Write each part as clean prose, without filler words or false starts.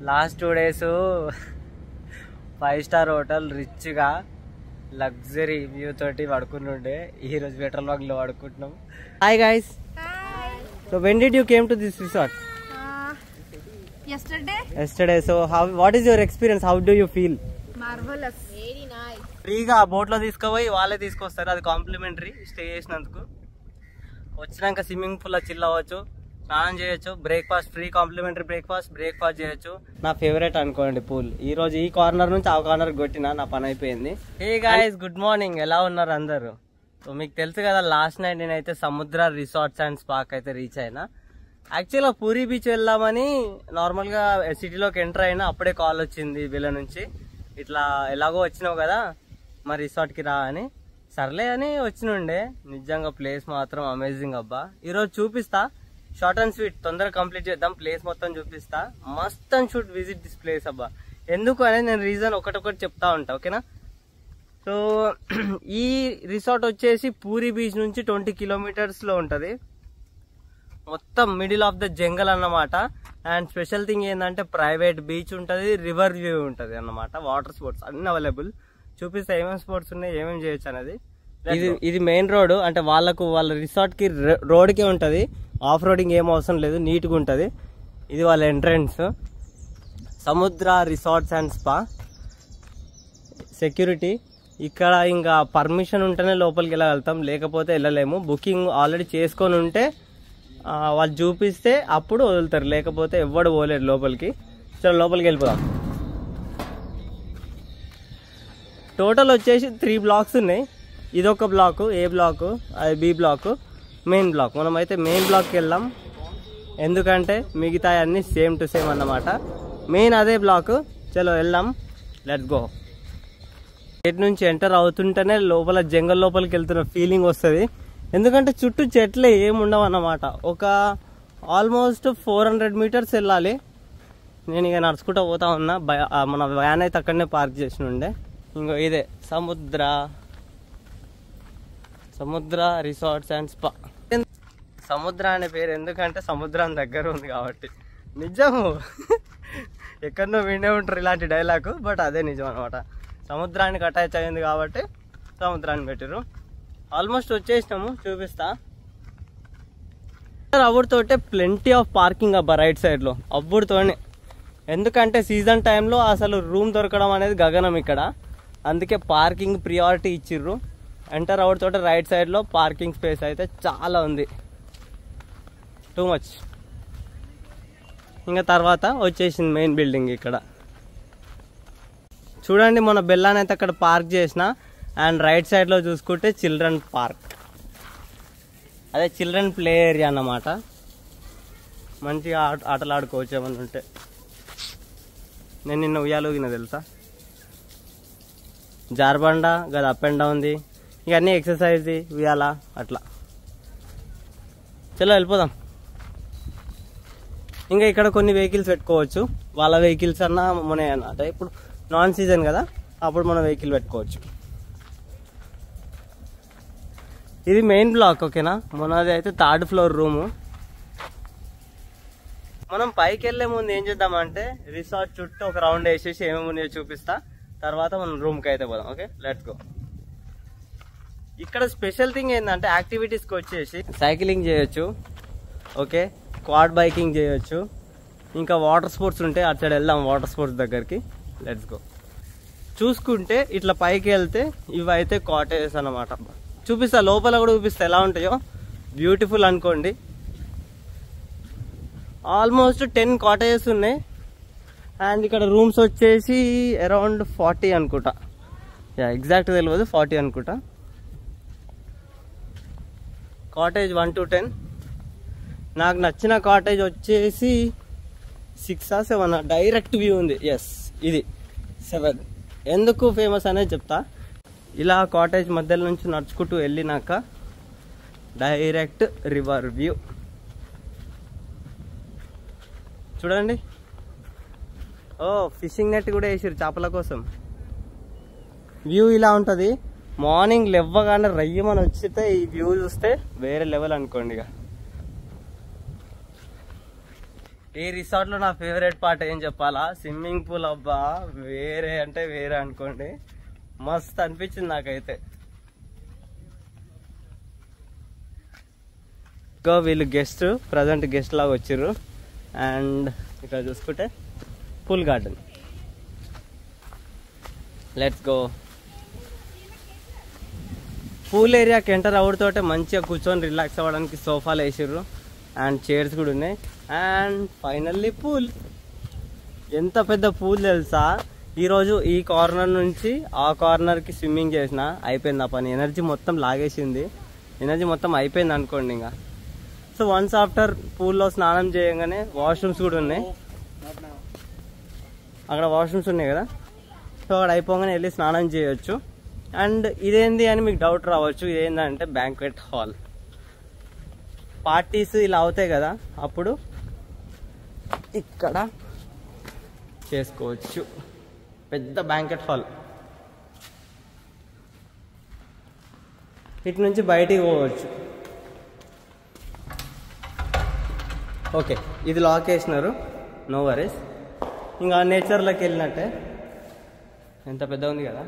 Last 2 days 5-star hotel రిచ్గా luxury view తోటి పడుకుంటుండే. ఈరోజు పెట్రోల్ బంక్ లో పడుకుంటున్నాం. Hi guys. So when did you came to this resort? yesterday. So what is your experience? How do you feel? Marvelous. Very nice. ఫ్రీగా boat లో తీసుకుపోయి వాళ్ళే తీసుకొస్తారు, అది కాంప్లిమెంటరీ స్టే చేసినందుకు. వచ్చినాక స్విమ్మింగ్ పూల్ లో చిల్ అవ్వచ్చు, స్నానం చేయొచ్చు, బ్రేక్ఫాస్ట్ ఫ్రీ, కాంప్లిమెంటరీ బ్రేక్ఫాస్ట్ చేయొచ్చు. నా ఫేవరెట్ అనుకోండి పూల్. ఈ రోజు ఈ కార్నర్ నుంచి ఆ కార్నర్ కొట్టినా నా పని అయిపోయింది. Hey guys, good morning. ఎలా ఉన్నారు అందరు? సో మీకు తెలుసు కదా, లాస్ట్ నైట్ నేనైతే సముద్ర రిసార్ట్స్ అండ్ స్పాక్ అయితే రీచ్ అయినా. యాక్చువల్గా పూరీ బీచ్ వెళ్దామని నార్మల్గా సిటీలోకి ఎంటర్ అయినా అప్పుడే కాల్ వచ్చింది వీళ్ళ నుంచి, ఇట్లా ఎలాగో వచ్చినావు కదా మా రిసార్ట్కి రా అని. సర్లే అని వచ్చినుండే. నిజంగా ప్లేస్ మాత్రం అమేజింగ్ అబ్బా. ఈరోజు చూపిస్తా, షార్ట్ అండ్ స్వీట్, తొందరగా కంప్లీట్ చేద్దాం. ప్లేస్ మొత్తం చూపిస్తా. Must and should visit this place అబ్బా. ఎందుకు అనేది నేను రీజన్ ఒకటొకటి చెప్తా ఉంటా, ఓకేనా? సో ఈ రిసార్ట్ వచ్చేసి పూరీ బీచ్ నుంచి 20 kilometers లో ఉంటుంది. మొత్తం మిడిల్ ఆఫ్ ద జంగల్ అన్నమాట. అండ్ స్పెషల్ థింగ్ ఏంటంటే ప్రైవేట్ బీచ్ ఉంటుంది, రివర్ వ్యూ ఉంటుంది అన్నమాట. వాటర్ స్పోర్ట్స్ అన్ని అవైలబుల్. చూపిస్తే ఏమేమి స్పోర్ట్స్ ఉన్నాయి, ఏమేమి చేయొచ్చు అనేది. ఇది మెయిన్ రోడ్, అంటే వాళ్ళ రిసార్ట్ కి రోడ్కే ఉంటుంది. ఆఫ్ రోడింగ్ ఏం అవసరం లేదు, నీట్గా ఉంటుంది. ఇది వాళ్ళ ఎంట్రన్స్. సముద్ర రిసార్ట్స్ అండ్ స్పా. సెక్యూరిటీ ఇక్కడ ఇంకా పర్మిషన్ ఉంటేనే లోపలికి వెళ్ళగలుగుతాం, లేకపోతే వెళ్ళలేము. బుకింగ్ ఆల్రెడీ చేసుకొని ఉంటే వాళ్ళు చూపిస్తే అప్పుడు వదులుతారు, లేకపోతే ఎవ్వడు పోలేడు లోపలికి. చలో లోపలికి వెళ్ళిపోదాం. టోటల్ వచ్చేసి 3 blocks ఉన్నాయి. ఇదొక బ్లాక్, ఏ బ్లాక్, అది బి బ్లాక్, మెయిన్ బ్లాక్. మనం అయితే మెయిన్ బ్లాక్కి వెళ్దాం, ఎందుకంటే మిగతా అన్నీ సేమ్ టు సేమ్ అన్నమాట. మెయిన్ అదే బ్లాక్. చలో వెళ్దాం, లెట్స్ గో. గేట్ నుంచి ఎంటర్ అవుతుంటేనే లోపల జంగల్ లోపలికి వెళ్తున్న ఫీలింగ్ వస్తుంది. ఎందుకంటే చుట్టూ చెట్లే ఏముండవు అన్నమాట. ఒక ఆల్మోస్ట్ 400 meters వెళ్ళాలి. నేను ఇక నడుచుకుంటూ పోతా ఉన్నా. మన వ్యాన్ అయితే అక్కడనే పార్క్ చేసి ఉండే. ఇంకో ఇదే సముద్ర రిసార్ట్స్ అండ్ స్పా. సముద్ర అనే పేరు ఎందుకంటే సముద్రం దగ్గర ఉంది కాబట్టి. నిజము, ఎక్కడనో వినే ఉంటారు ఇలాంటి డైలాగ్, బట్ అదే నిజం అనమాట. సముద్రానికి అటాచ్ అయింది కాబట్టి సముద్రాన్ని పెట్టారు. ఆల్మోస్ట్ వచ్చేసినాము, చూపిస్తా. అవ్వడితోటే ప్లెంటీ ఆఫ్ పార్కింగ్ అబ్బా రైట్ సైడ్లో, అవ్వడితోనే. ఎందుకంటే సీజన్ టైంలో అసలు రూమ్ దొరకడం అనేది గగనం ఇక్కడ. అందుకే పార్కింగ్ ప్రియారిటీ ఇచ్చిర్రు. ఎంటర్ అవ్వడితోటే రైట్ సైడ్లో పార్కింగ్ స్పేస్ అయితే చాలా ఉంది, టూ మచ్. ఇంకా తర్వాత వచ్చేసింది మెయిన్ బిల్డింగ్. ఇక్కడ చూడండి, మన బెల్లాన్ని అయితే అక్కడ పార్క్ చేసిన. అండ్ రైట్ సైడ్లో చూసుకుంటే చిల్డ్రన్ పార్క్, అదే చిల్డ్రన్ ప్లే ఏరియా అన్నమాట. మంచిగా ఆటలు ఆడుకోవచ్చు ఏమన్నా ఉంటే. నేను నిన్న ఉయ్యాలుగిన తెలుసా, జార్బండ గది అప్ అండ్ డౌన్ది, ఇవన్నీ ఎక్సర్సైజ్ది, ఉయ్యాల అట్లా. చలో వెళ్ళిపోదాం. ఇంకా ఇక్కడ కొన్ని వెహికల్స్ పెట్టుకోవచ్చు. వాళ్ళ వెహికల్స్ అన్నా మన అన్నమాట. ఇప్పుడు నాన్ సీజన్ కదా, అప్పుడు మనం వెహికల్ పెట్టుకోవచ్చు. ఇది మెయిన్ బ్లాక్, ఓకేనా? మనది అయితే 3rd floor రూము. మనం పైకి వెళ్లే ముందు ఏం చేద్దామంటే రిసార్ట్ చుట్టూ ఒక రౌండ్ వేసేసి ఏమేమి ఉన్నాయో చూపిస్తా. తర్వాత మనం రూమ్కి అయితే పోదాం. Okay, let's go. ఇక్కడ స్పెషల్ థింగ్ ఏంటంటే యాక్టివిటీస్కి వచ్చేసి సైక్లింగ్ చేయొచ్చు, ఓకే, క్వాడ్ బైకింగ్ చేయొచ్చు, ఇంకా వాటర్ స్పోర్ట్స్ ఉంటే అటు సైడ్ వెళ్దాం, వాటర్ స్పోర్ట్స్ దగ్గరికి. Let's go. చూసుకుంటే ఇట్లా పైకి వెళ్తే ఇవి అయితే కాటేజెస్ అన్నమాట. చూపిస్తా, లోపల కూడా చూపిస్తా ఎలా ఉంటాయో. బ్యూటిఫుల్ అనుకోండి. ఆల్మోస్ట్ 10 కాటేజెస్ ఉన్నాయి. అండ్ ఇక్కడ రూమ్స్ వచ్చేసి అరౌండ్ 40 అనుకుంటా. ఎగ్జాక్ట్ తెలియదు, 40 అనుకుంటా. Cottage 1 to 10. నాకు నచ్చిన కాటేజ్ వచ్చేసి 6 or 7 డైరెక్ట్ వ్యూ ఉంది. ఎస్, ఇది 7. ఎందుకు ఫేమస్ అనేది చెప్తా. ఇలా కాటేజ్ మధ్యలో నుంచి నడుచుకుంటూ వెళ్ళినాక డైరెక్ట్ రివర్ వ్యూ చూడండి. ఓ, ఫిషింగ్ నెట్ కూడా వేసారు చేపల కోసం. వ్యూ ఇలా ఉంటుంది. మార్నింగ్ లేవగానే రయ్యమని వచ్చితే ఈ వ్యూ చూస్తే వేరే లెవెల్ అనుకోండి. ఇక ఈ రిసార్ట్ లో నా ఫేవరెట్ పార్ట్ ఏం చెప్పాలా, స్విమ్మింగ్ పూల్. అబ్బా వేరే అంటే వేరే అనుకోండి, మస్త్ అనిపించింది నాకైతే. ఇంకా వీళ్ళు ప్రజెంట్ గెస్ట్ లాగా వచ్చారు. అండ్ ఇక్కడ చూసుకుంటే pool garden. Let's go. Pool ఏరియాకి ఎంటర్ అవుతోటే మంచిగా కూర్చొని రిలాక్స్ అవ్వడానికి సోఫాలు వేసారు అండ్ చైర్స్ కూడా ఉన్నాయి. And finally pool. ఎంత పెద్ద పూల్ తెలుసా, ఈరోజు ఈ కార్నర్ నుంచి ఆ కార్నర్కి స్విమ్మింగ్ చేసిన అయిపోయింది ఆ పని. ఎనర్జీ మొత్తం లాగేసింది, ఎనర్జీ మొత్తం అయిపోయింది అనుకోండి ఇంకా. సో వన్స్ ఆఫ్టర్ పూల్లో స్నానం చేయగానే వాష్రూమ్స్ కూడా ఉన్నాయి, అక్కడ వాష్రూమ్స్ ఉన్నాయి కదా. సో అక్కడ అయిపోగానే వెళ్ళి స్నానం చేయొచ్చు. అండ్ ఇదేంది అని మీకు డౌట్ రావచ్చు, ఇదేంటంటే బ్యాంక్వెట్ హాల్. పార్టీస్ ఇలా అవుతాయి కదా, అప్పుడు ఇక్కడ చేసుకోవచ్చు. పెద్ద బ్యాంక్వెట్ హాల్. ఇటు నుంచి బయటికి పోవచ్చు. ఓకే, ఇది లాక్ వేసినారు, నో వరీస్. ఇంకా నేచర్లోకి వెళ్ళినట్టే. ఎంత పెద్ద ఉంది కదా.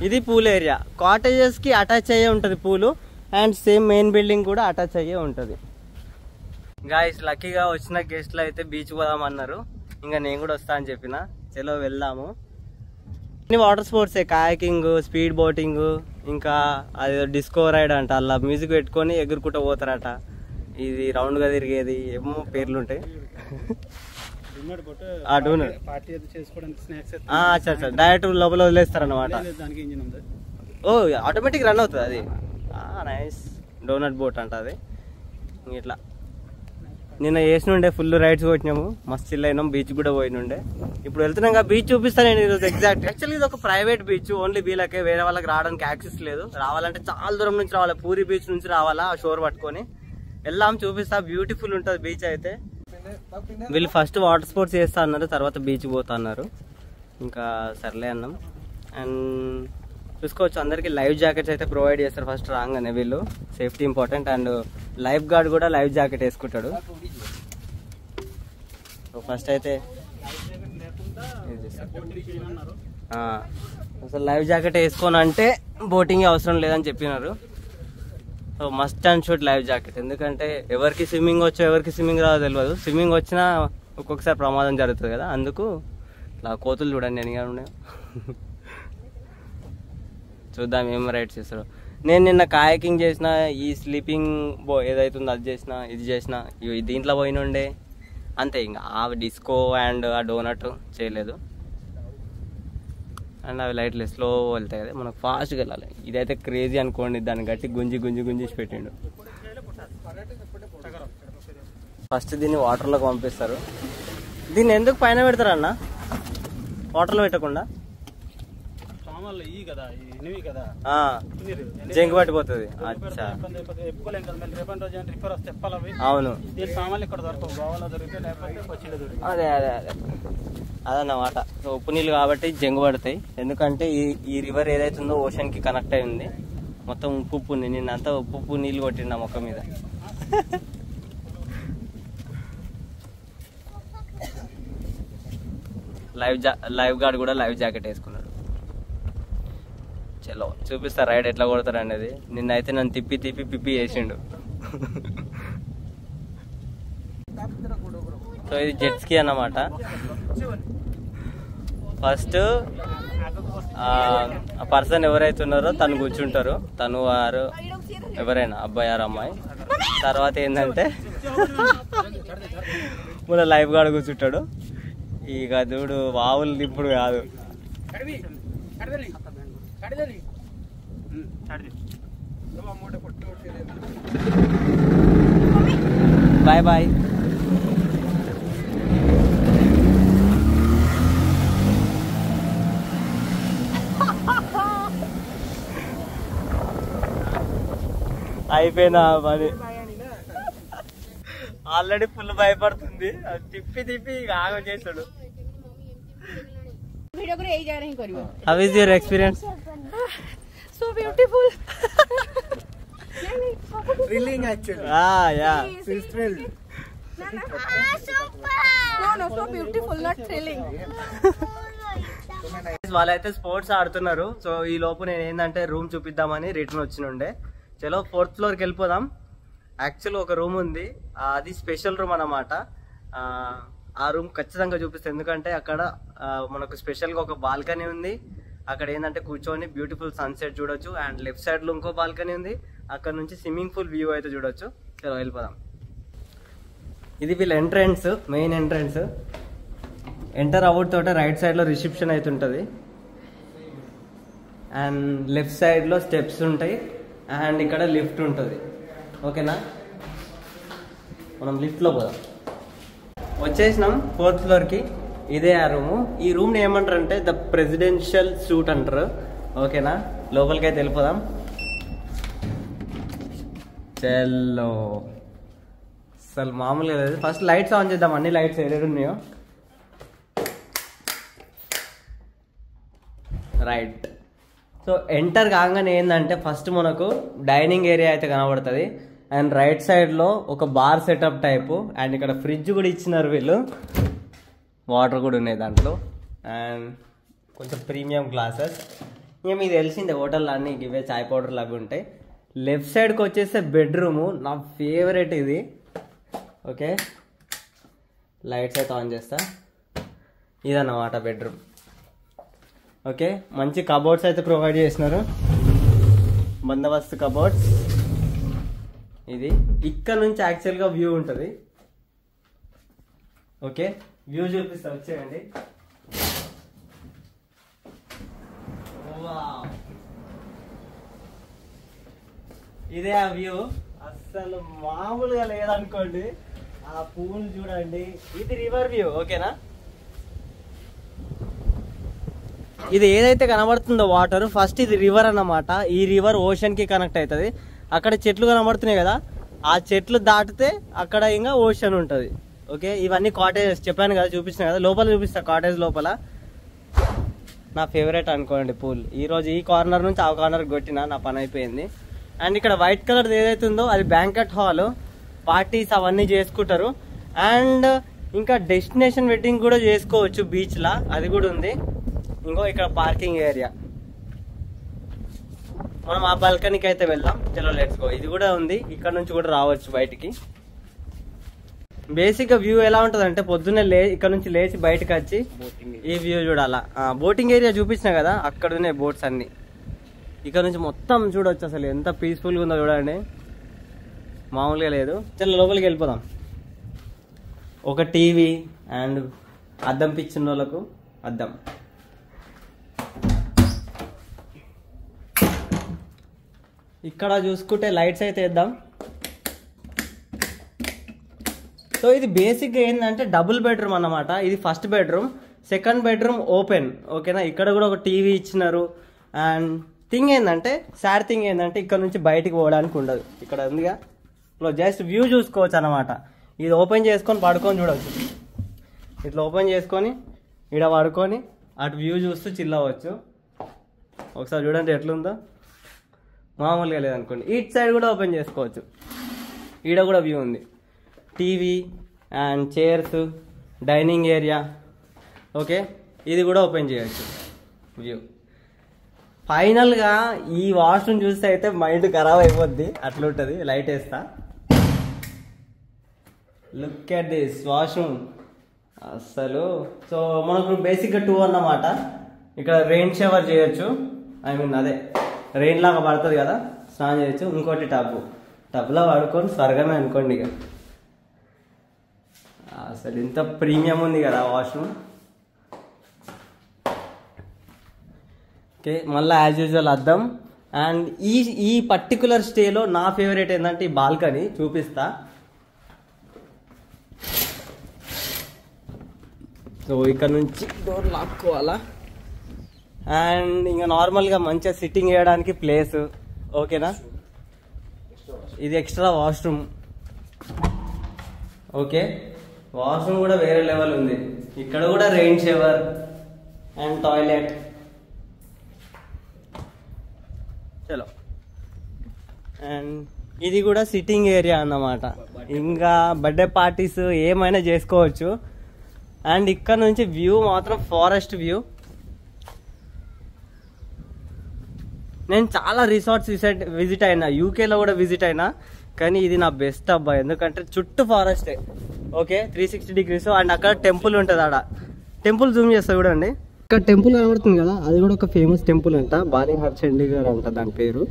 ఇది పూల్ ఏరియా. కాటేజెస్కి అటాచ్ అయ్యే ఉంటుంది పూలు, అండ్ సేమ్ మెయిన్ బిల్డింగ్ కూడా అటాచ్ అయ్యే ఉంటుంది. గాయస్ లక్కీగా వచ్చిన గెస్ట్లు అయితే బీచ్ పోదామన్నారు. ఇంకా నేను కూడా వస్తా అని చెప్పిన. చలో వెళ్దాము. అన్ని వాటర్ స్పోర్ట్సే, కాయకింగ్, స్పీడ్ బోటింగ్, ఇంకా అది డిస్కో రైడ్ అంట. అలా మ్యూజిక్ పెట్టుకొని ఎగురుకుంటూ పోతారట. ఇది రౌండ్గా తిరిగేది, ఏమో పేర్లు ఉంటాయి. డైరెక్ట్ లోపల వదిలేస్తారన్నమాట. ఓ ఆటోమేటిక్ రన్ అవుతుంది అది. నైస్. డోనట్ బోట్ అంట అది. ఇట్లా నిన్న వేసినుండే ఫుల్ రైడ్స్ కొట్టినాము, మస్తు చిల్ అయినాం. బీచ్ కూడా పోయినుండే. ఇప్పుడు వెళ్తున్నాం కదా, బీచ్ చూపిస్తాను నేను ఈరోజు ఎగ్జాక్ట్. యాక్చువల్లీ ఇది ఒక ప్రైవేట్ బీచ్, ఓన్లీ వీళ్ళకే, వేరే వాళ్ళకి రావడానికి యాక్సెస్ లేదు. రావాలంటే చాలా దూరం నుంచి రావాలి, పూరి బీచ్ నుంచి రావాలా, ఆ షోర్ పట్టుకొని వెళ్ళాం. చూపిస్తా, బ్యూటిఫుల్ ఉంటుంది బీచ్ అయితే. వీళ్ళు ఫస్ట్ వాటర్ స్పోర్ట్స్ చేస్తా అన్నారు, తర్వాత బీచ్ పోతా అన్నారు. ఇంకా సర్లే అన్నాం. అండ్ చూసుకోవచ్చు అందరికి లైఫ్ జాకెట్స్ అయితే ప్రొవైడ్ చేస్తారు ఫస్ట్ రాగానే. వీళ్ళు safety important. And life guard కూడా లైఫ్ జాకెట్ వేసుకుంటాడు. ఫస్ట్ అయితే అసలు లైఫ్ జాకెట్ వేసుకోను అంటే బోటింగ్ అవసరం లేదని చెప్పినారు. So must and should life jacket. ఎందుకంటే ఎవరికి స్విమ్మింగ్ వచ్చో ఎవరికి స్విమ్మింగ్ రాదో తెలియదు. స్విమ్మింగ్ వచ్చినా ఒక్కొక్కసారి ప్రమాదం జరుగుతుంది కదా, అందుకు ఇలా కోతులు చూడండి ఎనిగా ఉన్నాయి. చూద్దాం ఏం రైడ్స్ చేస్తారు. నేను నిన్న కాయకింగ్ చేసిన, ఈ స్లీపింగ్ ఏదైతుందో అది చేసిన, ఇది చేసిన, దీంట్లో పోయినుండే అంతే. ఇంకా ఆ డిస్కో అండ్ ఆ డోనట్ చేయలేదు. అండ్ అవి లైట్లు స్లో వెళ్తాయి కదా, మనకు ఫాస్ట్గా వెళ్ళాలి. ఇదైతే క్రేజీ అనుకోండి, దాన్ని గట్టి గుంజి గుంజి గుంజేసి పెట్టిండు. ఫస్ట్ దీన్ని వాటర్లోకి పంపిస్తారు. దీన్ని ఎందుకు పైన పెడతారన్న, వాటర్లో పెట్టకుండా? జంక్ పట్టిపోతుంది. అచ్చా అవును, అదే అదే అదే అదన్నమాట. సో ఉప్పు నీళ్ళు కాబట్టి జంగు పడతాయి. ఎందుకంటే ఈ రివర్ ఏదైతే ఉందో ఓషన్ కి కనెక్ట్ అయి ఉంది. మొత్తం ఉప్పు ఉంది. నిన్నంతా ఉప్పు నీళ్ళు కొట్టిండ మొక్క మీద. లైఫ్ గార్డ్ కూడా లైఫ్ జాకెట్ వేసుకున్నాడు. చలో చూపిస్తా రైడ్ ఎట్లా కొడతారు అనేది. నిన్నైతే నన్ను తిప్పి తిప్పి పిప్పి చేసిండు. సో ఇది జెట్ స్కీ అన్నమాట. ఫస్ట్ ఆ పర్సన్ ఎవరైతే ఉన్నారో తను కూర్చుంటారు, తను వారు ఎవరైనా అబ్బాయి ఆరు అమ్మాయి. తర్వాత ఏంటంటే మన లైఫ్ గార్డ్ కూర్చుంటాడు. ఇక చూడు వావులు దిప్పుడు కాదు. Bye bye. అయిపోయినా పని. ఆల్రెడీ ఫుల్ భయపడుతుంది. తిప్పి తిప్పి ఆగం చేస్తాడు. How is your experience? So beautiful. Thrilling actually. yeah. She's thrilled. No, so beautiful, not thrilling. వాళ్ళైతే స్పోర్ట్స్ ఆడుతున్నారు. సో ఈ లోపు నేను ఏంటంటే రూమ్ చూపిద్దామని రిటర్న్ వచ్చినుండే. చలో 4th ఫ్లోర్కి వెళ్ళిపోదాం. యాక్చువల్ ఒక రూమ్ ఉంది, అది స్పెషల్ రూమ్ అన్నమాట. ఆ రూమ్ ఖచ్చితంగా చూపిస్తాను, ఎందుకంటే అక్కడ మనకు స్పెషల్గా ఒక బాల్కనీ ఉంది. అక్కడ ఏంటంటే కూర్చొని బ్యూటిఫుల్ సన్సెట్ చూడొచ్చు. అండ్ లెఫ్ట్ సైడ్లో ఇంకో బాల్కనీ ఉంది, అక్కడ నుంచి స్విమ్మింగ్ పూల్ వ్యూ అయితే చూడొచ్చు. చలో వెళ్ళిపోదాం. ఇది వీళ్ళ entrance, main entrance. Enter out తోట రైట్ సైడ్లో రిసెప్షన్ అయితే ఉంటుంది. అండ్ లెఫ్ట్ సైడ్లో స్టెప్స్ ఉంటాయి. అండ్ ఇక్కడ లిఫ్ట్ ఉంటుంది. ఓకేనా, మనం లిఫ్ట్లో పోదాం. వచ్చేసినాం 4th ఫ్లోర్కి. ఇదే ఆ రూము. ఈ రూమ్ని ఏమంటారు అంటే ద ప్రెసిడెన్షియల్ సూట్ అంటారు. ఓకేనా, లోపలికి అయితే వెళ్ళిపోదాం. చలో, అసలు మామూలుగా లేదు. ఫస్ట్ లైట్స్ ఆన్ చేద్దాం. అన్ని లైట్స్ ఏడు ఉన్నాయో. రైట్. సో ఎంటర్ కాగానే ఏంటంటే ఫస్ట్ మనకు డైనింగ్ ఏరియా అయితే కనబడుతుంది. అండ్ రైట్ సైడ్లో ఒక బార్ సెటప్ టైపు. అండ్ ఇక్కడ ఫ్రిడ్జ్ కూడా ఇచ్చినారు వీళ్ళు, వాటర్ కూడా ఉన్నాయి దాంట్లో. అండ్ కొంచెం ప్రీమియం గ్లాసెస్. ఇక మీకు తెలిసిందే హోటల్లో అన్నీ ఇవే చాయ్ పౌడర్లు అవి ఉంటాయి. లెఫ్ట్ సైడ్కి వచ్చేస్తే బెడ్రూము, నా ఫేవరెట్ ఇది. ఓకే, లైట్స్ అయితే ఆన్ చేస్తా. ఇదన్నమాట బెడ్రూమ్. ఓకే, మంచి కబోర్డ్స్ అయితే ప్రొవైడ్ చేసినారు, బందోబస్తు కబోర్డ్స్. ఇది ఇక్కడ నుంచి యాక్చువల్గా వ్యూ ఉంటుంది. ఓకే, వ్యూ చూపిస్తా, వచ్చేయండి. ఇదే ఆ వ్యూ, అస్సలు మామూలుగా లేదనుకోండి. ఆ పూలు చూడండి. ఇది రివర్ వ్యూ. ఓకేనా, ఇది ఏదైతే కనబడుతుందో వాటర్, ఫస్ట్ ఇది రివర్ అన్నమాట. ఈ రివర్ ఓషన్ కి కనెక్ట్ అవుతుంది. అక్కడ చెట్లు కనబడుతున్నాయి కదా, ఆ చెట్లు దాటితే అక్కడ ఇంకా ఓషన్ ఉంటుంది. ఓకే, ఇవన్నీ కాటేజెస్ చెప్పాను కదా, చూపించిన కదా. లోపల చూపిస్తా, కాటేజ్ లోపల. నా ఫేవరెట్ అనుకోండి పూల్. ఈరోజు ఈ కార్నర్ నుంచి ఆ కార్నర్ కొట్టిన, నా పని అయిపోయింది. అండ్ ఇక్కడ వైట్ కలర్ ఏదైతే ఉందో అది బ్యాంకెట్ హాల్, పార్టీస్ అవన్నీ చేసుకుంటారు. అండ్ ఇంకా డెస్టినేషన్ వెడ్డింగ్ కూడా చేసుకోవచ్చు బీచ్లా, అది కూడా ఉంది. ఇంకో ఇక్కడ పార్కింగ్ ఏరియా. మనం ఆ బాల్కనీకి అయితే వెళ్దాం. చలో లెట్స్ గో. ఇది కూడా ఉంది, ఇక్కడ నుంచి కూడా రావచ్చు బయటికి. బేసిక్ గా వ్యూ ఎలా ఉంటుంది అంటే పొద్దున్నే ఇక్కడ నుంచి లేచి బయటకు వచ్చి ఈ వ్యూ చూడాలా. బోటింగ్ ఏరియా చూపించిన కదా, అక్కడ ఉన్నాయి బోట్స్ అన్ని. ఇక్కడ నుంచి మొత్తం చూడొచ్చు. అసలు ఎంత పీస్ఫుల్గా ఉందో చూడండి, మామూలుగా లేదు. చలో లోపలికి వెళ్ళిపోదాం. ఒక టీవీ అండ్ అద్దం పిచ్చిన వాళ్ళకు అద్దం. ఇక్కడ చూసుకుంటే లైట్స్ అయితే వేద్దాం. సో ఇది బేసిక్గా ఏంటంటే డబుల్ బెడ్రూమ్ అన్నమాట. ఇది first bedroom, second bedroom open. ఓకేనా, ఇక్కడ కూడా ఒక టీవీ ఇచ్చినారు. అండ్ థింగ్ ఏంటంటే, సాడ్ థింగ్ ఏంటంటే ఇక్కడ నుంచి బయటికి పోవడానికి ఉండదు. ఇక్కడ ఉందిగా, జస్ట్ వ్యూ చూసుకోవచ్చు అన్నమాట. ఇది ఓపెన్ చేసుకొని పడుకొని చూడవచ్చు. ఇట్లా ఓపెన్ చేసుకొని ఇక్కడ పడుకొని అటు వ్యూ చూస్తూ చిల్ అవ్వచ్చు. ఒకసారి చూడండి ఎట్లుందో, మామూలుగా లేదనుకోండి. ఇటు సైడ్ కూడా ఓపెన్ చేసుకోవచ్చు. ఈడ కూడా వ్యూ ఉంది, TV and chairs, dining area. Okay, ఇది కూడా ఓపెన్ చేయొచ్చు వ్యూ. ఫైనల్గా ఈ వాష్రూమ్ చూస్తే అయితే మైండ్ ఖరాబ్ అయిపోద్ది, అట్లుంటుంది. లైట్ వేస్తా, లుక్ ఎట్ దిస్ వాష్రూమ్ అసలు. సో మనకు బేసిక్గా 2 అన్నమాట. ఇక్కడ రెయిన్ షవర్ చేయొచ్చు, ఐ మీన్ అదే రెయిన్ లాగా పడుతుంది కదా, స్నానం చేయొచ్చు. ఇంకోటి టబ్లో పడుకొని స్వర్గమే అనుకోండి ఇక. అసలు ఇంత ప్రీమియం ఉంది కదా వాష్రూమ్. ఓకే, మళ్ళీ యాజ్ యూజువల్ అద్దం. అండ్ ఈ పర్టికులర్ స్టేలో నా ఫేవరెట్ ఏంటంటే ఈ బాల్కనీ చూపిస్తా. సో ఇక్కడ నుంచి డోర్ లాక్కోవాలా. అండ్ ఇంకా నార్మల్గా మంచిగా సిట్టింగ్ చేయడానికి ప్లేస్. ఓకేనా, ఇది ఎక్స్ట్రా వాష్రూమ్. ఓకే, వాష్రూమ్ కూడా వేరే లెవెల్ ఉంది. ఇక్కడ కూడా rain shower and toilet. And ఇది కూడా సిట్టింగ్ ఏరియా అన్నమాట. ఇంకా బర్త్డే పార్టీస్ ఏమైనా చేసుకోవచ్చు. అండ్ ఇక్కడ నుంచి వ్యూ మాత్రం ఫారెస్ట్ వ్యూ. నేను చాలా రిసార్ట్స్ విజిట్ అయినా, యూకేలో కూడా విజిట్ అయినా, కానీ ఇది నా బెస్ట్ అబ్బా. ఎందుకంటే చుట్టూ ఫారెస్టే. Okay 360 degrees. అండ్ అక్కడ టెంపుల్ ఉంటుంది. ఆడ టెంపుల్ జూమ్ చేస్తా చూడండి. ఇక్కడ టెంపుల్ కనబడుతుంది కదా, అది కూడా ఒక ఫేమస్ టెంపుల్ అంట. బాలింగ్హార్ చండీగఢ్ అంట దాని పేరు.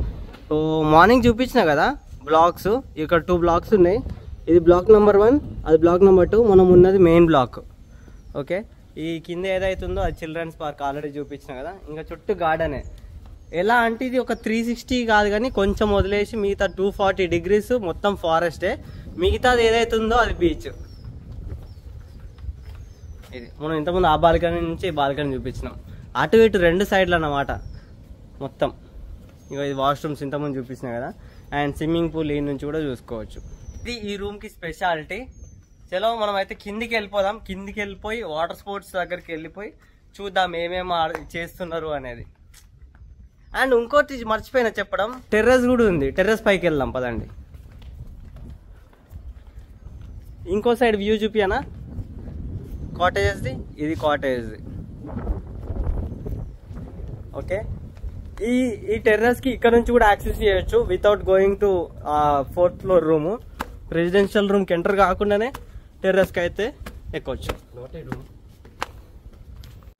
సో మార్నింగ్ చూపించిన కదా బ్లాక్స్, ఇక్కడ 2 బ్లాక్స్ ఉన్నాయి. ఇది బ్లాక్ నెంబర్ 1, అది బ్లాక్ నెంబర్ 2. మనం ఉన్నది మెయిన్ బ్లాక్. ఓకే ఈ కింద ఏదైతుందో అది చిల్డ్రన్స్ పార్క్ ఆల్రెడీ చూపించిన కదా. ఇంకా చుట్టూ గార్డెనే. ఎలా అంటే ఇది ఒక 360 కాదు కానీ కొంచెం వదిలేసి మిగతా 240 degrees మొత్తం ఫారెస్టే. మిగతాది ఏదైతుందో అది బీచ్. ఇది మనం ఇంతకుముందు ఆ బాల్కనీ నుంచి బాల్కనీ చూపించినాం. అటు ఇటు 2 సైడ్లు అన్నమాట మొత్తం. ఇక ఇది వాష్రూమ్స్ ఇంతకుముందు చూపించినా కదా. అండ్ స్విమ్మింగ్ పూల్ ఈ నుంచి కూడా చూసుకోవచ్చు. ఇది ఈ రూమ్కి స్పెషాలిటీ. చలో మనం అయితే కిందికి వెళ్ళిపోదాం. కిందికి వెళ్ళిపోయి వాటర్ స్పోర్ట్స్ దగ్గరికి వెళ్ళిపోయి చూద్దాం ఏమేమి చేస్తున్నారు అనేది. అండ్ ఇంకోటి మర్చిపోయినా చెప్పడం, టెర్రస్ కూడా ఉంది. టెర్రస్ పైకి వెళ్దాం పదండి. ఇంకో సైడ్ వ్యూ చూపియానా కాటేజెస్ది. ఇది కాటేజ్ది. ఓకే ఈ టెర్రస్కి ఇక్కడ నుంచి కూడా యాక్సెస్ చేయొచ్చు without going to 4th floor room. Residential రూమ్కి ఎంటర్ కాకుండానే టెర్రస్కి అయితే ఎక్కొచ్చు.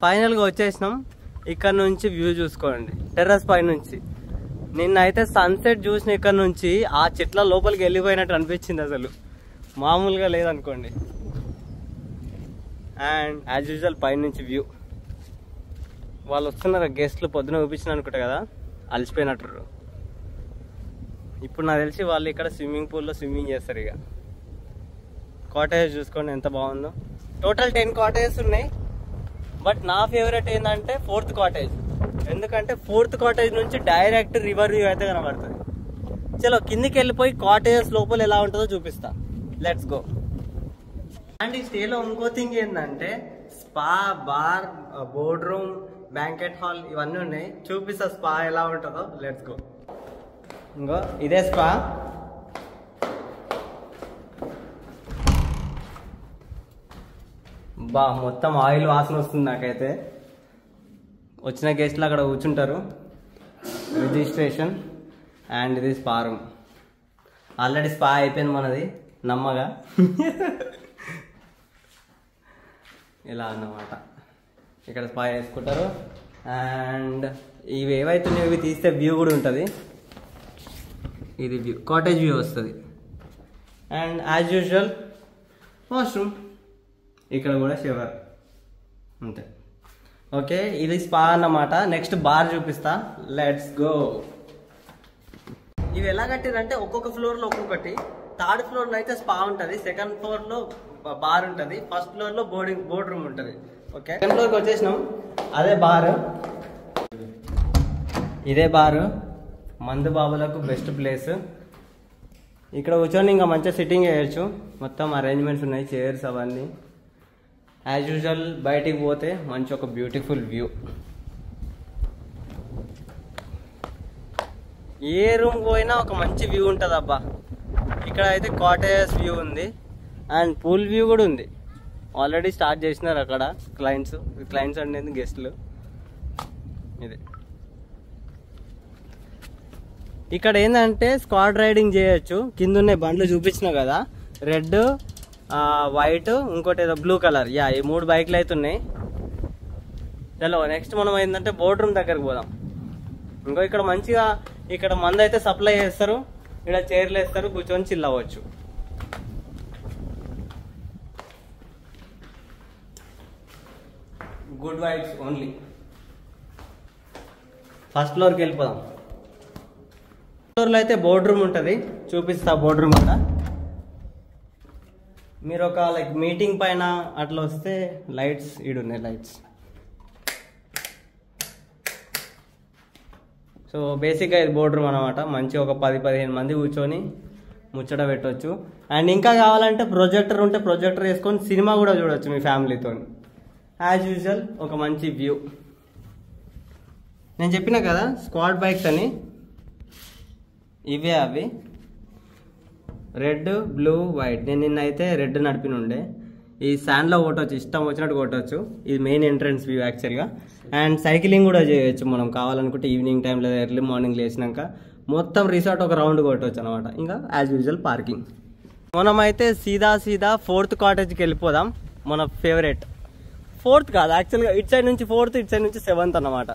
ఫైనల్గా వచ్చేసినాం. ఇక్కడ నుంచి వ్యూ చూసుకోండి టెర్రస్ పై నుంచి. నిన్నైతే సన్సెట్ చూసిన ఇక్కడ నుంచి ఆ చెట్ల లోపలికి వెళ్ళిపోయినట్టు అనిపించింది. అసలు మామూలుగా లేదనుకోండి. అండ్ యాజ్ యూజువల్ పైనుంచి వ్యూ. వాళ్ళు వస్తున్నారు గెస్ట్లు, పొద్దున చూపించిన అనుకుంటా కదా, అలసిపోయినట్టు. ఇప్పుడు నాకు తెలిసి వాళ్ళు ఇక్కడ స్విమ్మింగ్ పూల్లో స్విమ్మింగ్ చేస్తారు. ఇక కాటేజ్ చూసుకోండి ఎంత బాగుందో. టోటల్ 10 కాటేజెస్ ఉన్నాయి. బట్ నా ఫేవరెట్ ఏంటంటే 4th కాటేజ్. ఎందుకంటే 4th కాటేజ్ నుంచి డైరెక్ట్ రివర్ వ్యూ అయితే కనబడుతుంది. చలో కిందికి వెళ్ళిపోయి కాటేజెస్ లోపల ఎలా ఉంటుందో చూపిస్తా. Let's go. అండ్ ఈ స్టేలో ఇంకో థింగ్ ఏంటంటే spa, bar, board room, banquet hall ఇవన్నీ ఉన్నాయి. చూపిస్తా స్పా ఎలా ఉంటుందో. Let's go. ఇంకో ఇదే స్పా. బా మొత్తం ఆయిల్ వాసన వస్తుంది నాకైతే. వచ్చిన గెస్ట్లు అక్కడ కూర్చుంటారు. రిజిస్ట్రేషన్. అండ్ ఇది స్పా రూమ్. ఆల్రెడీ స్పా అయిపోయింది మనది నమ్మగా. ఇలా అన్నమాట. ఇక్కడ స్పా చేసుకుంటారు. అండ్ ఇవి ఏవైతున్నాయో ఇవి తీస్తే వ్యూ కూడా ఉంటుంది. ఇది వ్యూ కాటేజ్ వ్యూ వస్తుంది. And as usual washroom. ఇక్కడ కూడా షవర్ అంతే. ఓకే ఇది స్పా అన్నమాట. నెక్స్ట్ బార్ చూపిస్తా. Let's go. ఇవి ఎలా కట్టిరంటే ఒక్కొక్క ఫ్లోర్లో ఒక్కొక్కటి. 3rd floorలో అయితే స్పా ఉంటుంది. 2nd floorలో బార్ ఉంటుంది. 1st floorలో బోర్డ్ రూమ్ ఉంటుంది. ఓకే 2nd floorకి వచ్చేసినాం. అదే బార్. ఇదే బారు. మందు బాబులకు బెస్ట్ ప్లేస్. ఇక్కడ కూర్చొని ఇంకా మంచిగా సిట్టింగ్ చేయొచ్చు. మొత్తం అరేంజ్మెంట్స్ ఉన్నాయి, చైర్స్ అవన్నీ. యాజ్ యూజువల్ బయటికి పోతే మంచి ఒక బ్యూటిఫుల్ వ్యూ. ఏ రూమ్ పోయినా ఒక మంచి వ్యూ ఉంటుంది అబ్బా. ఇక్కడ అయితే కాటేజ్ వ్యూ ఉంది. అండ్ పూల్ వ్యూ కూడా ఉంది. ఆల్రెడీ స్టార్ట్ చేసినారు అక్కడ క్లయింట్స్ అనేది గెస్ట్లు. ఇది ఇక్కడ ఏంటంటే స్క్వాడ్ రైడింగ్ చేయొచ్చు. కింద ఉన్నాయి బండ్లు చూపించిన కదా, రెడ్, వైట్, ఇంకోటి ఏదో బ్లూ కలర్. యా ఈ 3 బైక్లు అయితే ఉన్నాయి. చలో నెక్స్ట్ మనం ఏంటంటే బోర్డ్ రూమ్ దగ్గరకు పోదాం. ఇంకో ఇక్కడ మంచిగా ఇక్కడ మందు అయితే సప్లై చేస్తారు. ఇక్కడ చైర్లు వేస్తారు, కూర్చొని చిల్ అవ్వచ్చు. Good vibes only. 1st floorకి వెళ్ళిపోదాం. ఫ్లోర్లో అయితే బోర్డ్ రూమ్ ఉంటుంది. చూపిస్తా బోర్డ్ రూమ్ కూడా. మీరు ఒక లైక్ మీటింగ్ పైన అట్లా వస్తే లైట్స్ ఈడున్నాయి లైట్స్. సో బేసిక్గా ఇది బోర్డ్ రూమ్ అనమాట. మంచిగా ఒక 10-15 మంది కూర్చొని ముచ్చట పెట్టవచ్చు. అండ్ ఇంకా కావాలంటే ప్రొజెక్టర్ ఉంటే ప్రొజెక్టర్ వేసుకొని సినిమా కూడా చూడవచ్చు మీ ఫ్యామిలీతో. యాజ్ యూజువల్ ఒక మంచి వ్యూ. నేను చెప్పిన కదా స్క్వాడ్ బైక్స్ అని. ఇవే అవి రెడ్ బ్లూ వైట్. నేను నిన్నైతే రెడ్ నడిపినుండే. ఈ శాండ్లో కొట్టవచ్చు, ఇష్టం వచ్చినట్టు కొట్టవచ్చు. ఇది మెయిన్ ఎంట్రన్స్ వ్యూ యాక్చువల్గా. అండ్ సైక్లింగ్ కూడా చేయొచ్చు మనం కావాలనుకుంటే. ఈవినింగ్ టైంలో ఎర్లీ మార్నింగ్ లేచినాక మొత్తం రిసార్ట్ ఒక రౌండ్ కొట్టవచ్చు అనమాట. ఇంకా యాజ్ యూజువల్ పార్కింగ్. మనమైతే సీదా 4th కాటేజ్కి వెళ్ళిపోదాం. మన ఫేవరెట్ 4th కాదు యాక్చువల్గా, ఇటు సైడ్ నుంచి 4th, ఇటు సైడ్ నుంచి 7th అన్నమాట.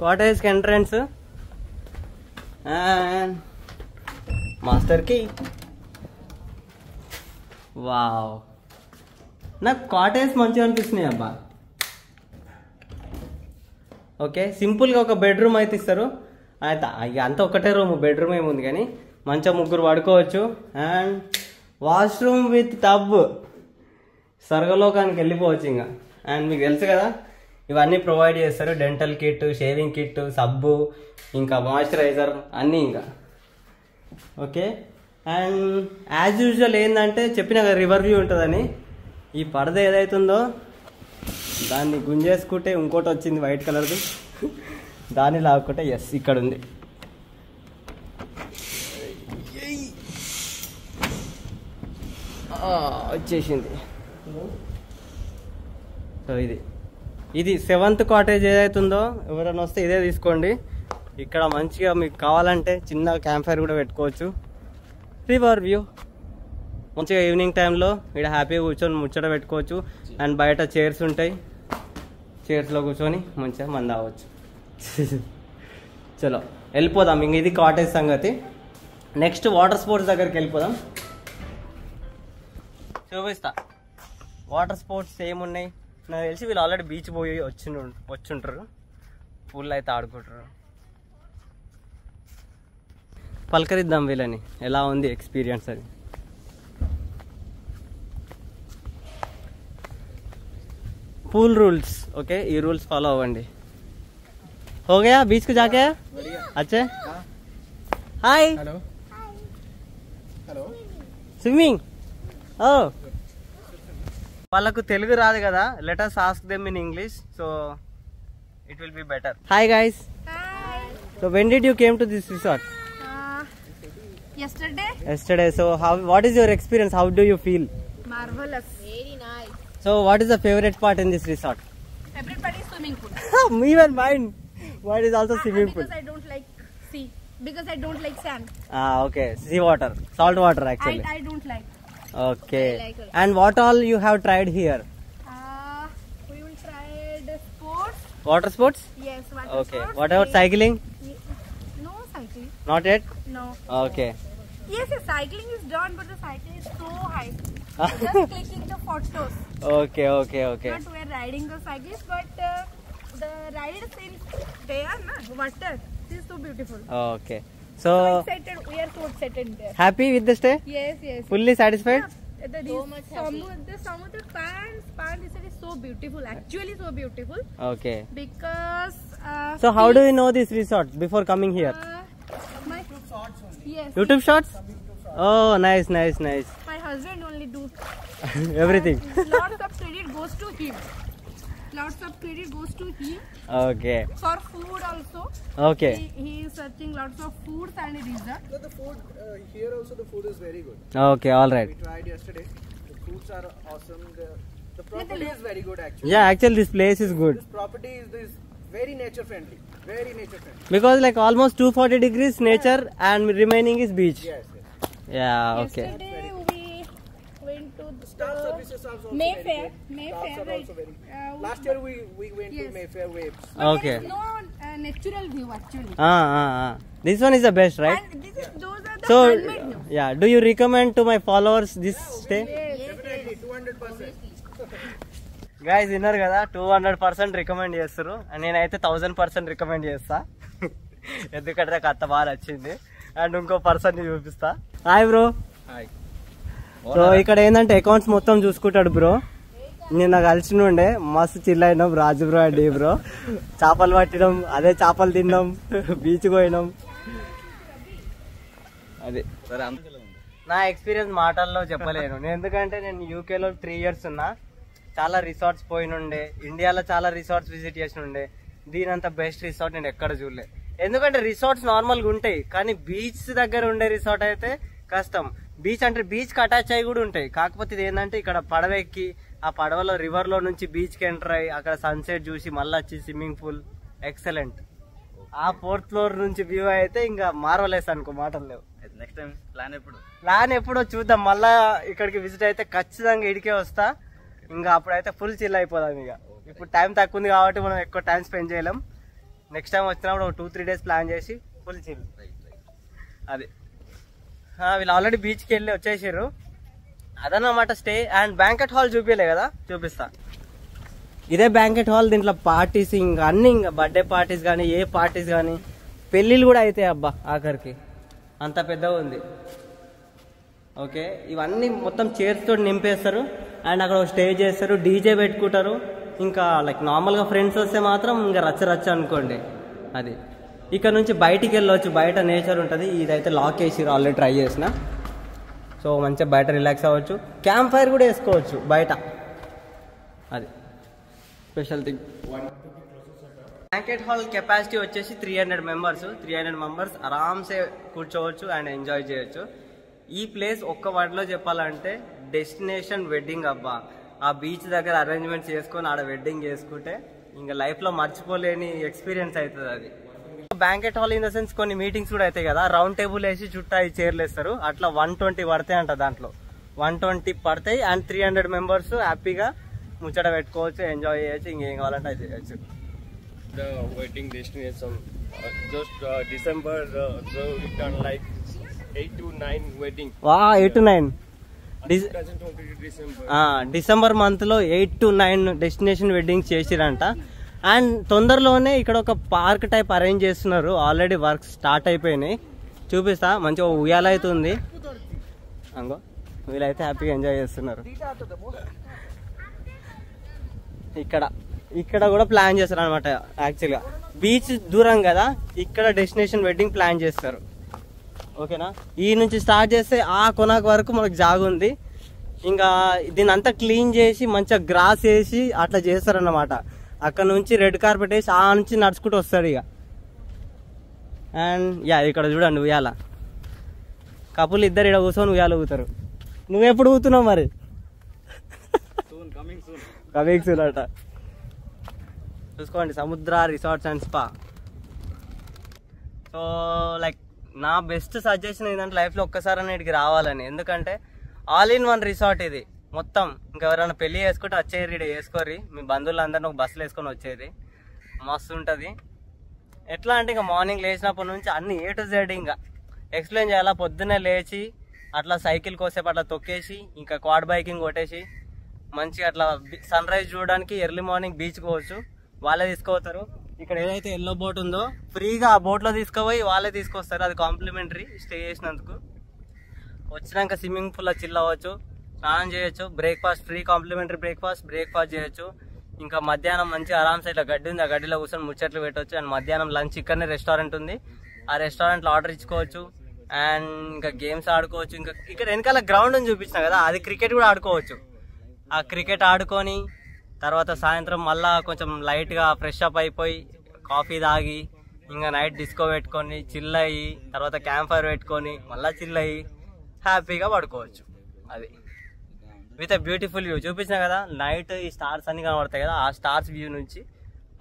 కాటేజ్కి entrance and master key. Wow, నాకు కాటేజ్ మంచిగా అనిపిస్తున్నాయి అబ్బా. ఓకే, సింపుల్గా ఒక బెడ్రూమ్ అయితే ఇస్తారు. అయితే అంతా ఒకటే రూమ్, బెడ్రూమ్ ఏముంది కానీ మంచిగా 3 పడుకోవచ్చు. అండ్ వాష్రూమ్ విత్ టబ్, స్వర్గలోకానికి వెళ్ళిపోవచ్చు ఇంకా. అండ్ మీకు తెలుసు కదా ఇవన్నీ ప్రొవైడ్ చేస్తారు. డెంటల్ కిట్, షేవింగ్ కిట్, సబ్బు, ఇంకా మాయిశ్చరైజర్ అన్నీ ఇంకా. ఓకే, అండ్ యాజ్ యూజువల్ ఏంటంటే చెప్పిన కదా రివర్ వ్యూ ఉంటుందని. ఈ పరద ఏదైతుందో దాన్ని గుంజేసుకుంటే ఇంకోటి వచ్చింది వైట్ కలర్ది, దాన్ని లాక్కుంటే ఎస్ ఇక్కడ ఉంది. వచ్చేసింది. సో ఇది 7th కాటేజ్ ఏదైతుందో ఎవరైనా వస్తే ఇదే తీసుకోండి. ఇక్కడ మంచిగా మీకు కావాలంటే చిన్న క్యాంప్ ఫైర్ కూడా పెట్టుకోవచ్చు. రివర్ వ్యూ మంచిగా ఈవినింగ్ టైంలో ఇక్కడ హ్యాపీగా కూర్చొని ముచ్చట పెట్టుకోవచ్చు. అండ్ బయట చైర్స్ ఉంటాయి, చైర్స్లో కూర్చొని మంచిగా మంది అవ్వచ్చు. చలో వెళ్ళిపోదాం. ఇంక ఇది కాటేజ్ సంగతి. నెక్స్ట్ వాటర్ స్పోర్ట్స్ దగ్గరికి వెళ్ళిపోదాం. చూపిస్తా వాటర్ స్పోర్ట్స్ ఏమున్నాయి. నాకు తెలిసి వీళ్ళు ఆల్రెడీ బీచ్ పోయి వచ్చుంటారు. పూల్లో అయితే ఆడుకుంటారు. పలకరిద్దాం వీళ్ళని, ఎలా ఉంది ఎక్స్పీరియన్స్ అని. पूल रूल्स ओके, ये रूल्स फॉलो अव्वंडी. हो गया बीच को जाके? अच्छा, हाय, हेलो हेलो, स्विमिंग. ఓ వాళ్ళకు తెలుగు రాదు కదా, let us ask them in English, so it will be better. Hi guys. Hi. So when did you came to this resort? Yesterday. Yesterday. So what is your experience? How do you feel? Marvelous. Very nice. So what is the favorite part in this resort? Everybody's swimming pool. Even mine. What is also swimming pool? Because I don't like sea. Because I don't like sand. Okay. Sea water, salt water actually. I don't like. Okay. I like it. And what all you have tried here? We will try the sports. Water sports? Yes, water Okay. sports. What about cycling? No cycling. Not yet? No. Okay. Yes, cycling is done, but the cycling is so high. Just clicking the photos. Okay. Not we're riding the cycles, but the ride since there, na water. This is so beautiful. Okay. So So excited. We are so excited there. happy with the stay? Yes. Fully satisfied? So much happy. The Samudra Pan is so beautiful. Actually, so beautiful Okay. because. So how do you know this resort before coming here? My yes. YouTube shots? Oh, nice. My husband only do. Everything. Lots of credit goes to him. Okay. For food also. Okay. He is searching lots of foods and resort. No, the food here also the food is very good. Okay, all right. We tried yesterday. The foods are awesome. The property is very good actually. Yeah, actually this place is good. This property is very nature friendly. Very nature friendly. Because like almost 240 degrees nature and remaining is beach. Yes. Yeah, okay. Yesterday we went to the Staff services are also Mayfair. very good. Mayfair, Staffs are right. also very. Last year we went to Yes. Mayfair Waves. But Okay. there is no natural view actually. This one is the best, right? And those are the So, handmade view. yeah, do you recommend to my followers this stay? Definitely 200%. Guys విన్నారు కదా, 200% recommend చేస్తారు. నేనైతే 1000% recommend చేస్తా. ఎందుకంటే నాకు అంత బాగా నచ్చింది. అండ్ ఇంకో పర్సన్ చూపిస్తా. Hi bro. సో ఇక్కడ ఏంటంటే అకౌంట్స్ మొత్తం చూసుకుంటాడు బ్రో. నిన్న కలిసి ఉండే మస్తు చిల్ అయినాం రాజు బ్రో అండ్ బ్రో. చేపలు పట్టడం, అదే చేపలు తిన్నాం, బీచ్ పోయినాం. అది నా ఎక్స్పీరియన్స్ మాటల్లో చెప్పలేను. ఎందుకంటే నేను యూకేలో 3 years ఉన్నా. చాలా రిసార్ట్స్ పోయినుండే, ఇండియాలో చాలా రిసార్ట్స్ విజిట్ చేసి ఉండే. దీనంత బెస్ట్ రిసార్ట్ నేను ఎక్కడ చూడలే. ఎందుకంటే రిసార్ట్స్ నార్మల్గా ఉంటాయి, కానీ బీచ్ దగ్గర ఉండే రిసార్ట్ అయితే కష్టం. బీచ్ అంటే బీచ్కి అటాచ్ అయ్యి కూడా ఉంటాయి, కాకపోతే ఇది ఏంటంటే ఇక్కడ పడవ ఎక్కి ఆ పడవలో రివర్లో నుంచి బీచ్కి ఎంటర్ అయ్యి అక్కడ సన్సెట్ చూసి మళ్ళీ వచ్చి స్విమ్మింగ్ పూల్ ఎక్సలెంట్. ఆ 4th ఫ్లోర్ నుంచి వ్యూ అయితే ఇంకా మార్వలేస్ అనుకో, మాటలు లేవు. నెక్స్ట్ టైం ప్లాన్ ఎప్పుడో చూద్దాం. మళ్ళా ఇక్కడికి విజిట్ అయితే ఖచ్చితంగా ఇడికే వస్తా. ఇంకా అప్పుడైతే ఫుల్ చిల్ అయిపోదాం. ఇక ఇప్పుడు టైం తక్కువ ఉంది కాబట్టి మనం ఎక్కువ టైం స్పెండ్ చేయలేం. నెక్స్ట్ టైం వచ్చినప్పుడు 2-3 డేస్ ప్లాన్ చేసి ఫుల్ చిల్. అది వీళ్ళు ఆల్రెడీ బీచ్కి వెళ్ళి వచ్చేసారు. అదన్నమాట స్టే. అండ్ బ్యాంకెట్ హాల్ చూపించలే కదా, చూపిస్తా. ఇదే బ్యాంకెట్ హాల్. దీంట్లో పార్టీస్ ఇంకా అన్ని, ఇంకా బర్త్డే పార్టీస్ కానీ ఏ పార్టీస్ కానీ పెళ్ళిళ్ళు కూడా అవుతాయి అబ్బా ఆఖరికి, అంత పెద్దగా ఉంది. ఓకే, ఇవన్నీ మొత్తం చైర్స్ తోటి నింపేస్తారు. అండ్ అక్కడ స్టే చేస్తారు, డీజే పెట్టుకుంటారు. ఇంకా లైక్ నార్మల్గా ఫ్రెండ్స్ వస్తే మాత్రం ఇంకా రచ్చ అనుకోండి. అది ఇక్కడ నుంచి బయటికి వెళ్ళవచ్చు, బయట నేచర్ ఉంటుంది. ఇదైతే లాక్ వేసిరు, ఆల్రెడీ ట్రై చేసిన. సో మంచిగా బయట రిలాక్స్ అవ్వచ్చు. క్యాంప్ ఫైర్ కూడా వేసుకోవచ్చు బయట. అది special thing. Banquet hall capacity వచ్చేసి 300 మెంబర్స్. 300 మెంబర్స్ ఆరామ్సే కూర్చోవచ్చు అండ్ ఎంజాయ్ చేయొచ్చు. ఈ ప్లేస్ ఒక్క వర్డ్లో చెప్పాలంటే డెస్టినేషన్ వెడ్డింగ్ అబ్బా. ఆ బీచ్ దగ్గర అరేంజ్మెంట్స్ చేసుకొని ఆడ వెడ్డింగ్ చేసుకుంటే ఇంకా లైఫ్లో మర్చిపోలేని ఎక్స్పీరియన్స్ అవుతుంది అది. Banquet hall in the sense కొన్ని మీటింగ్స్ కూడా అవుతాయి కదా, రౌండ్ టేబుల్ వేసి చుట్టూ ఈ చైర్లు వేస్తారు. అట్లా 120 పడతాయి అంట. దాంట్లో 120 పడతాయి. అండ్ 300 మెంబర్స్ హ్యాపీగా ముచ్చట పెట్టుకోవచ్చు, ఎంజాయ్ చేయొచ్చు, ఇంకేం కావాలంటే అది చేయొచ్చు. The wedding destination just December, so we done like 8 to 9 wedding. 8 to 9 December. December month లో 8 to 9 డెస్టినేషన్ వెడ్డింగ్స్ చేసిరంట. అండ్ తొందరలోనే ఇక్కడ ఒక పార్క్ టైప్ అరేంజ్ చేస్తున్నారు. ఆల్రెడీ వర్క్ స్టార్ట్ అయిపోయినాయి, చూపిస్తా. మంచిగా ఉయ్యాల అయితే ఉంది అంగో, వీళ్ళైతే హ్యాపీగా ఎంజాయ్ చేస్తున్నారు. ఇక్కడ కూడా ప్లాన్ చేస్తారు అనమాట. యాక్చువల్గా బీచ్ దూరం కదా, ఇక్కడ డెస్టినేషన్ వెడ్డింగ్ ప్లాన్ చేస్తారు. ఓకేనా, ఈ నుంచి స్టార్ట్ చేస్తే ఆ కొనాకు వరకు మనకు జాగ ఉంది. ఇంకా దీని అంతా క్లీన్ చేసి మంచిగా గ్రాస్ వేసి అట్లా చేస్తారన్నమాట. అక్కడ నుంచి రెడ్ కార్పెట్ వేసి ఆ నుంచి నడుచుకుంటూ వస్తాడు ఇక. అండ్ ఇక్కడ చూడండి ఉయ్యాల. కపుల్ ఇద్దరు ఇక్కడ కూర్చొని ఉయ్యాలు ఊగుతారు. నువ్వెప్పుడు ఊగుతున్నావు మరి? కమింగ్ సూన్ అట. చూసుకోండి, సముద్ర resorts and spa. So like నా బెస్ట్ సజెషన్ ఏంటంటే లైఫ్లో ఒక్కసారి ఇక్కడికి రావాలని. ఎందుకంటే ఆల్ ఇన్ వన్ రిసార్ట్ ఇది మొత్తం. ఇంకెవరైనా పెళ్లి చేసుకుంటే వచ్చేది ఇక్కడ వేసుకోరి, మీ బంధువులందరినీ ఒక బస్సులో వేసుకొని వచ్చేది, మస్తు ఉంటుంది. ఎట్లా అంటే ఇంకా మార్నింగ్ లేచినప్పటి నుంచి అన్ని A to Z ఇంకా ఎక్స్ప్లెయిన్ చేయాలా. పొద్దున్నే లేచి అట్లా సైకిల్ కోసేపు అట్లా తొక్కేసి ఇంకా క్వాడ్ బైకింగ్ కొట్టేసి మంచిగా అట్లా సన్ రైజ్ చూడడానికి ఎర్లీ మార్నింగ్ బీచ్కి పోవచ్చు. వాళ్ళే తీసుకుపోతారు. ఇక్కడ ఏదైతే ఎల్లో బోట్ ఉందో ఫ్రీగా ఆ బోట్లో తీసుకుపోయి వాళ్ళే తీసుకొస్తారు. అది కాంప్లిమెంటరీ స్టే చేసినందుకు. వచ్చినాక స్విమ్మింగ్ పూల్లో చిల్ అవ్వచ్చు, స్నానం చేయొచ్చు, బ్రేక్ఫాస్ట్ ఫ్రీ, కాంప్లిమెంటరీ బ్రేక్ఫాస్ట్ చేయొచ్చు. ఇంకా మధ్యాహ్నం మంచిగా ఆరామ్సే ఇట్లా గడ్డి ఉంది, ఆ గడ్డిలో కూర్చొని ముచ్చట్లు పెట్టవచ్చు. అండ్ మధ్యాహ్నం లంచ్ ఇక్కడనే రెస్టారెంట్ ఉంది, ఆ రెస్టారెంట్లో ఆర్డర్ ఇచ్చుకోవచ్చు. అండ్ ఇంకా గేమ్స్ ఆడుకోవచ్చు. ఇంకా ఇక్కడ వెనకాల గ్రౌండ్ అని చూపించిన కదా, అది క్రికెట్ కూడా ఆడుకోవచ్చు. ఆ క్రికెట్ ఆడుకొని తర్వాత సాయంత్రం మళ్ళా కొంచెం లైట్గా ఫ్రెష్ అప్ అయిపోయి కాఫీ తాగి ఇంకా నైట్ డిస్కో పెట్టుకొని చిల్ అయ్యి తర్వాత క్యాంప్ ఫైర్ పెట్టుకొని మళ్ళీ చిల్ అయ్యి హ్యాపీగా పడుకోవచ్చు. అది విత్ ఎ బ్యూటిఫుల్ వ్యూ చూపించిన కదా. నైట్ ఈ స్టార్స్ అన్ని కనబడతాయి కదా, ఆ స్టార్స్ వ్యూ నుంచి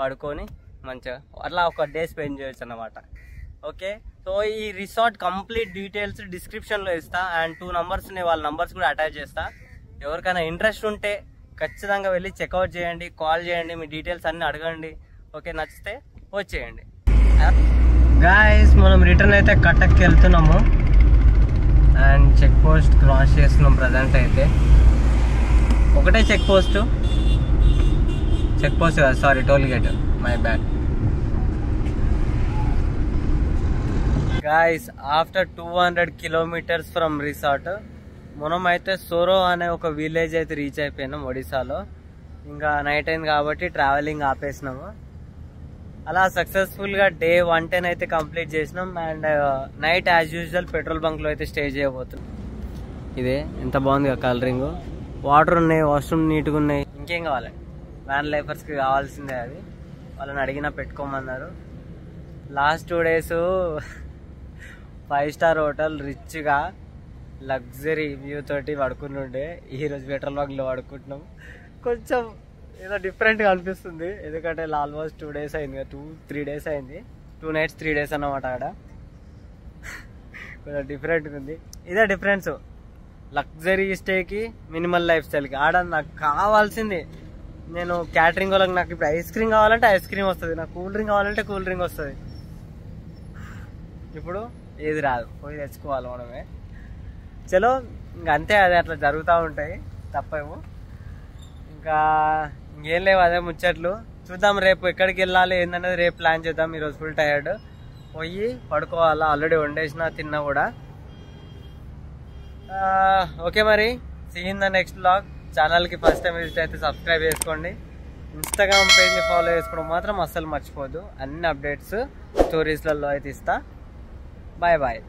పడుకొని మంచిగా అట్లా ఒక డే స్పెండ్ చేయొచ్చు అన్నమాట. ఓకే, సో ఈ రిసార్ట్ కంప్లీట్ డీటెయిల్స్ డిస్క్రిప్షన్లో ఇస్తా. అండ్ 2 numbers ఉన్నాయి, వాళ్ళ నంబర్స్ కూడా అటాచ్ చేస్తా. ఎవరికైనా ఇంట్రెస్ట్ ఉంటే ఖచ్చితంగా వెళ్ళి చెక్అవుట్ చేయండి, కాల్ చేయండి, మీ డీటెయిల్స్ అన్నీ అడగండి. ఓకే, నచ్చితే వచ్చేయండి. గాయస్ మనం రిటర్న్ అయితే కటక్కి వెళ్తున్నాము. అండ్ చెక్ పోస్ట్ క్రాస్ చేస్తున్నాం ప్రజెంట్ అయితే. ఒకటే చెక్ పోస్ట్ కదా, sorry toll gate, my bad. Guys after 200 kilometers from resort మనం అయితే సోరో అనే ఒక విలేజ్ అయితే రీచ్ అయిపోయినాం ఒడిశాలో. ఇంకా నైట్ అయింది కాబట్టి ట్రావెలింగ్ ఆపేసినాము. అలా సక్సెస్ఫుల్గా డే 110 అయితే కంప్లీట్ చేసినాం. And night as usual petrol బంక్లో అయితే స్టే చేయబోతున్నాం. ఇదే ఎంత బాగుంది కలరింగ్, వాటర్ ఉన్నాయి, వాష్రూమ్ నీట్గా ఉన్నాయి. ఇంకేం కావాలి, వ్యాన్ లైఫర్స్కి కావాల్సిందే అది. వాళ్ళని అడిగినా పెట్టుకోమన్నారు. లాస్ట్ 2 days 5-star హోటల్ రిచ్గా లగ్జరీ వ్యూ తోటి పడుకుంటుండే. ఈరోజు పెట్రోల్ బంక్లో పడుకుంటున్నాం. కొంచెం ఏదో డిఫరెంట్గా అనిపిస్తుంది, ఎందుకంటే ఆల్మోస్ట్ 2 days అయింది కదా, 2-3 days అయింది. 2 nights 3 days అన్నమాట. ఆడ కొంచెం డిఫరెంట్గా ఉంది. ఇదే డిఫరెన్స్ లగ్జరీ స్టేకి మినిమల్ లైఫ్ స్టైల్కి. ఆడ నాకు కావాల్సింది, నేను క్యాటరింగ్ వాళ్ళకి నాకు ఇప్పుడు ఐస్ క్రీమ్ కావాలంటే ఐస్ క్రీమ్ వస్తుంది, నాకు కూల్ డ్రింక్ కావాలంటే కూల్ డ్రింక్ వస్తుంది. ఇప్పుడు ఏది రాదు, పోయి తెచ్చుకోవాలి మనమే. చలో ఇంకా అంతే, అదే అట్లా జరుగుతూ ఉంటాయి, తప్పేమో. ఇంకా ఇంకేం లేవు, అదే ముచ్చట్లు. చూద్దాం రేపు ఎక్కడికి వెళ్ళాలి ఏందనేది రేపు ప్లాన్ చేద్దాం. ఈరోజు ఫుల్ టైర్డ్, పోయి పడుకోవాలా. ఆల్రెడీ వండేసిన, తిన్నా కూడా. ఓకే మరి, see in the next vlog. ఛానల్కి ఫస్ట్ టైం విజిట్ అయితే సబ్స్క్రైబ్ చేసుకోండి. ఇన్స్టాగ్రామ్ పేజ్ని ఫాలో చేసుకోవడం మాత్రం అస్సలు మర్చిపోద్దు. అన్ని అప్డేట్స్ స్టోరీస్లలో అయితే ఇస్తా. Bye bye.